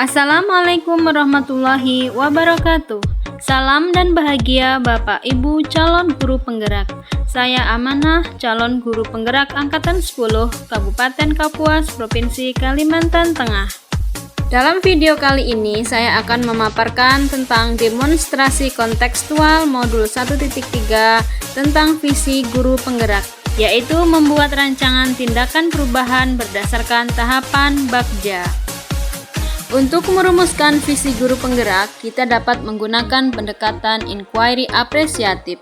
Assalamualaikum warahmatullahi wabarakatuh. Salam dan bahagia Bapak Ibu calon guru penggerak. Saya Amanah, calon guru penggerak Angkatan 10 Kabupaten Kapuas, Provinsi Kalimantan Tengah. Dalam video kali ini saya akan memaparkan tentang demonstrasi kontekstual modul 1.3 tentang visi guru penggerak, yaitu membuat rancangan tindakan perubahan berdasarkan tahapan Bagja. Untuk merumuskan visi guru penggerak, kita dapat menggunakan pendekatan inquiry apresiatif.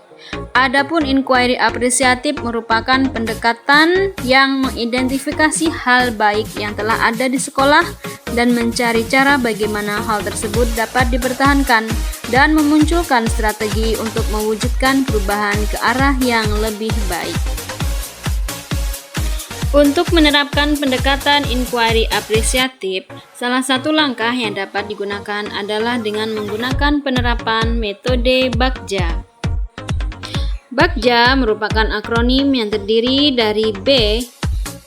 Adapun inquiry apresiatif merupakan pendekatan yang mengidentifikasi hal baik yang telah ada di sekolah dan mencari cara bagaimana hal tersebut dapat dipertahankan dan memunculkan strategi untuk mewujudkan perubahan ke arah yang lebih baik. Untuk menerapkan pendekatan inquiry apresiatif, salah satu langkah yang dapat digunakan adalah dengan menggunakan penerapan metode Bagja. Bagja merupakan akronim yang terdiri dari B.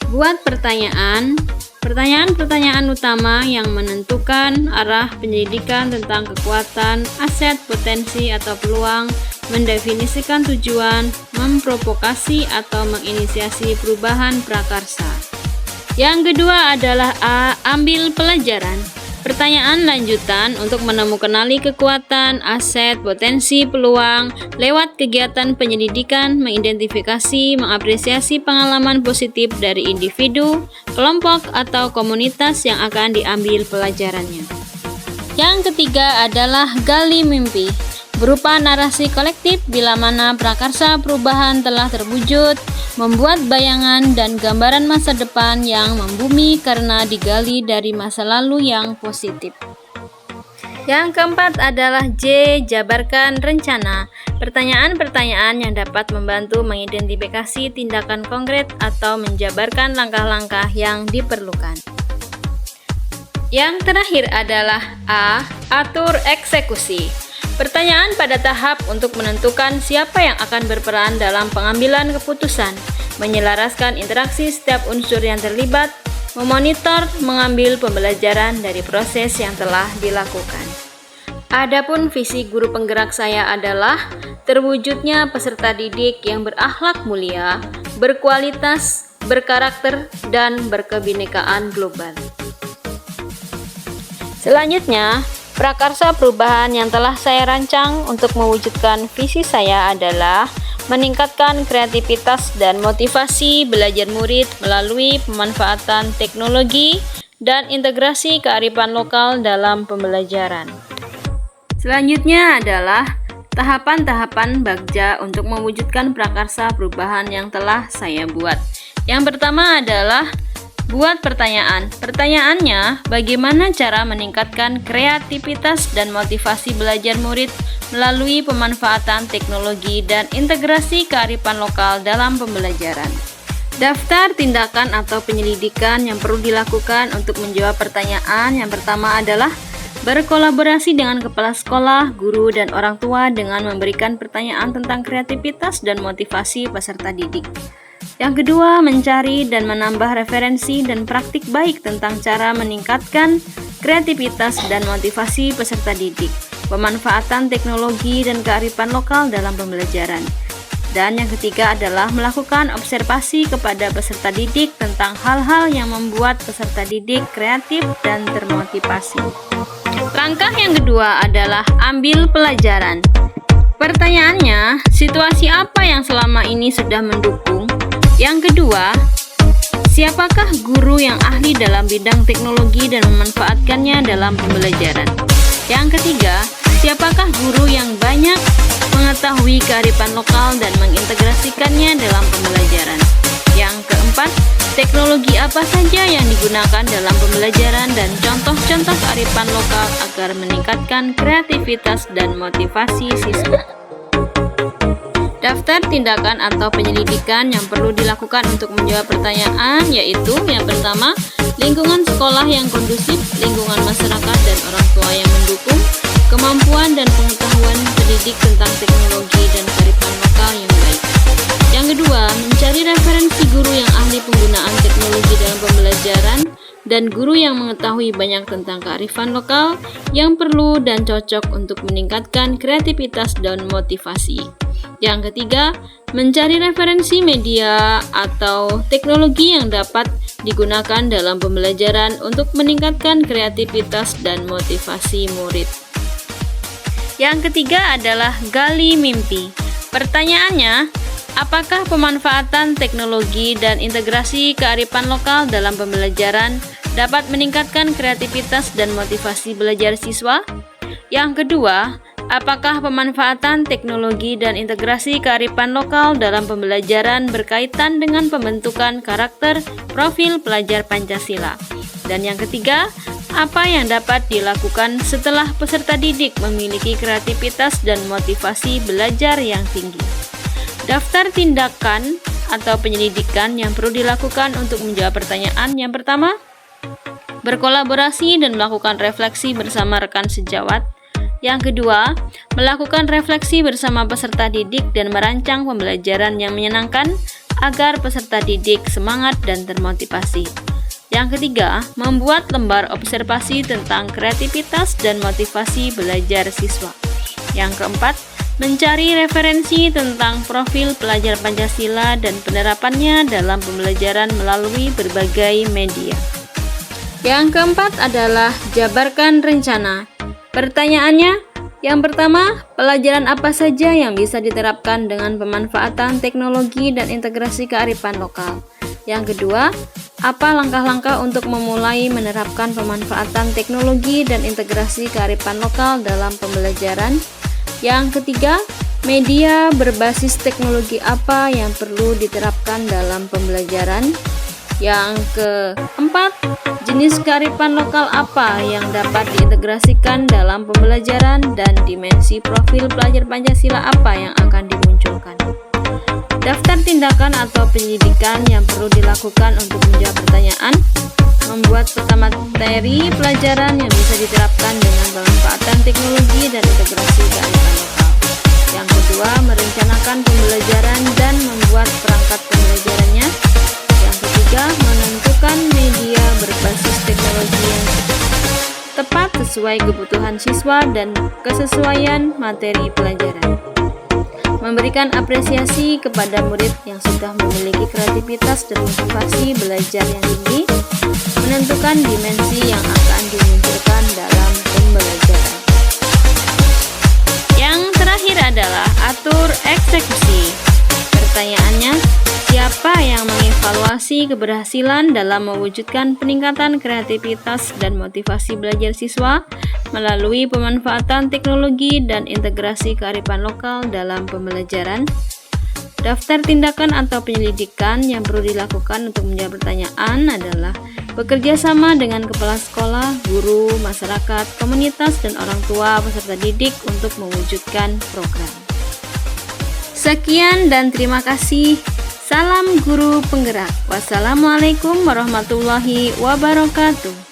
Buat pertanyaan. Pertanyaan-pertanyaan utama yang menentukan arah penyelidikan tentang kekuatan, aset, potensi, atau peluang, mendefinisikan tujuan, memprovokasi atau menginisiasi perubahan prakarsa. Yang kedua adalah A. Ambil pelajaran. Pertanyaan lanjutan untuk mengenali kekuatan, aset, potensi, peluang lewat kegiatan penyelidikan, mengidentifikasi, mengapresiasi pengalaman positif dari individu, kelompok, atau komunitas yang akan diambil pelajarannya. Yang ketiga adalah gali mimpi. Berupa narasi kolektif bila mana prakarsa perubahan telah terwujud, membuat bayangan dan gambaran masa depan yang membumi karena digali dari masa lalu yang positif. Yang keempat adalah J. Jabarkan rencana. Pertanyaan-pertanyaan yang dapat membantu mengidentifikasi tindakan konkret atau menjabarkan langkah-langkah yang diperlukan. Yang terakhir adalah A. Atur eksekusi. Pertanyaan pada tahap untuk menentukan siapa yang akan berperan dalam pengambilan keputusan, menyelaraskan interaksi setiap unsur yang terlibat, memonitor, mengambil pembelajaran dari proses yang telah dilakukan. Adapun visi guru penggerak saya adalah terwujudnya peserta didik yang berakhlak mulia, berkualitas, berkarakter, dan berkebinekaan global. Selanjutnya, prakarsa perubahan yang telah saya rancang untuk mewujudkan visi saya adalah meningkatkan kreativitas dan motivasi belajar murid melalui pemanfaatan teknologi dan integrasi kearifan lokal dalam pembelajaran. Selanjutnya adalah tahapan-tahapan Bagja untuk mewujudkan prakarsa perubahan yang telah saya buat. Yang pertama adalah buat pertanyaan. Pertanyaannya, bagaimana cara meningkatkan kreativitas dan motivasi belajar murid melalui pemanfaatan teknologi dan integrasi kearifan lokal dalam pembelajaran. Daftar tindakan atau penyelidikan yang perlu dilakukan untuk menjawab pertanyaan. Yang pertama adalah berkolaborasi dengan kepala sekolah, guru, dan orang tua dengan memberikan pertanyaan tentang kreativitas dan motivasi peserta didik. Yang kedua, mencari dan menambah referensi dan praktik baik tentang cara meningkatkan kreativitas dan motivasi peserta didik, pemanfaatan teknologi dan kearifan lokal dalam pembelajaran. Dan yang ketiga adalah melakukan observasi kepada peserta didik tentang hal-hal yang membuat peserta didik kreatif dan termotivasi. Langkah yang kedua adalah ambil pelajaran. Pertanyaannya, situasi apa yang selama ini sudah mendukung? Yang kedua, siapakah guru yang ahli dalam bidang teknologi dan memanfaatkannya dalam pembelajaran? Yang ketiga, siapakah guru yang banyak mengetahui kearifan lokal dan mengintegrasikannya dalam pembelajaran? Yang keempat, teknologi apa saja yang digunakan dalam pembelajaran dan contoh-contoh kearifan lokal agar meningkatkan kreativitas dan motivasi siswa. Daftar tindakan atau penyelidikan yang perlu dilakukan untuk menjawab pertanyaan yaitu yang pertama, lingkungan sekolah yang kondusif, lingkungan masyarakat dan orang tua yang mendukung, kemampuan dan pengetahuan pendidik tentang teknologi dan kearifan lokal yang baik. Yang kedua, mencari referensi guru yang ahli penggunaan teknologi dalam pembelajaran dan guru yang mengetahui banyak tentang kearifan lokal yang perlu dan cocok untuk meningkatkan kreativitas dan motivasi. Yang ketiga, mencari referensi media atau teknologi yang dapat digunakan dalam pembelajaran untuk meningkatkan kreativitas dan motivasi murid. Yang ketiga adalah gali mimpi. Pertanyaannya, apakah pemanfaatan teknologi dan integrasi kearifan lokal dalam pembelajaran dapat meningkatkan kreativitas dan motivasi belajar siswa? Yang kedua, apakah pemanfaatan teknologi dan integrasi kearifan lokal dalam pembelajaran berkaitan dengan pembentukan karakter profil pelajar Pancasila? Dan yang ketiga, apa yang dapat dilakukan setelah peserta didik memiliki kreativitas dan motivasi belajar yang tinggi? Daftar tindakan atau penyelidikan yang perlu dilakukan untuk menjawab pertanyaan. Yang pertama, berkolaborasi dan melakukan refleksi bersama rekan sejawat. Yang kedua, melakukan refleksi bersama peserta didik dan merancang pembelajaran yang menyenangkan agar peserta didik semangat dan termotivasi. Yang ketiga, membuat lembar observasi tentang kreativitas dan motivasi belajar siswa. Yang keempat, mencari referensi tentang profil pelajar Pancasila dan penerapannya dalam pembelajaran melalui berbagai media. Yang keempat adalah jabarkan rencana. Pertanyaannya, yang pertama, pelajaran apa saja yang bisa diterapkan dengan pemanfaatan teknologi dan integrasi kearifan lokal? Yang kedua, apa langkah-langkah untuk memulai menerapkan pemanfaatan teknologi dan integrasi kearifan lokal dalam pembelajaran? Yang ketiga, media berbasis teknologi apa yang perlu diterapkan dalam pembelajaran? Yang keempat, jenis kearifan lokal apa yang dapat diintegrasikan dalam pembelajaran dan dimensi profil pelajar Pancasila apa yang akan dimunculkan? Daftar tindakan atau penyelidikan yang perlu dilakukan untuk menjawab pertanyaan. Membuat peta materi pelajaran yang bisa diterapkan dengan pemanfaatan teknologi dan integrasi kearifan lokal. Yang kedua, merencanakan pembelajaran dan membuat perangkat pembelajarannya. Yang ketiga, menentukan media berbasis teknologi yang tepat sesuai kebutuhan siswa dan kesesuaian materi pelajaran. Memberikan apresiasi kepada murid yang sudah memiliki kreativitas dan motivasi belajar yang tinggi. Menentukan dimensi yang akan dimunculkan dalam pembelajaran. Yang terakhir adalah atur eksekusi. Pertanyaannya, siapa yang mengevaluasi keberhasilan dalam mewujudkan peningkatan kreativitas dan motivasi belajar siswa melalui pemanfaatan teknologi dan integrasi kearifan lokal dalam pembelajaran? Daftar tindakan atau penyelidikan yang perlu dilakukan untuk menjawab pertanyaan adalah bekerja sama dengan kepala sekolah, guru, masyarakat, komunitas, dan orang tua peserta didik untuk mewujudkan program. Sekian dan terima kasih. Salam guru penggerak. Wassalamualaikum warahmatullahi wabarakatuh.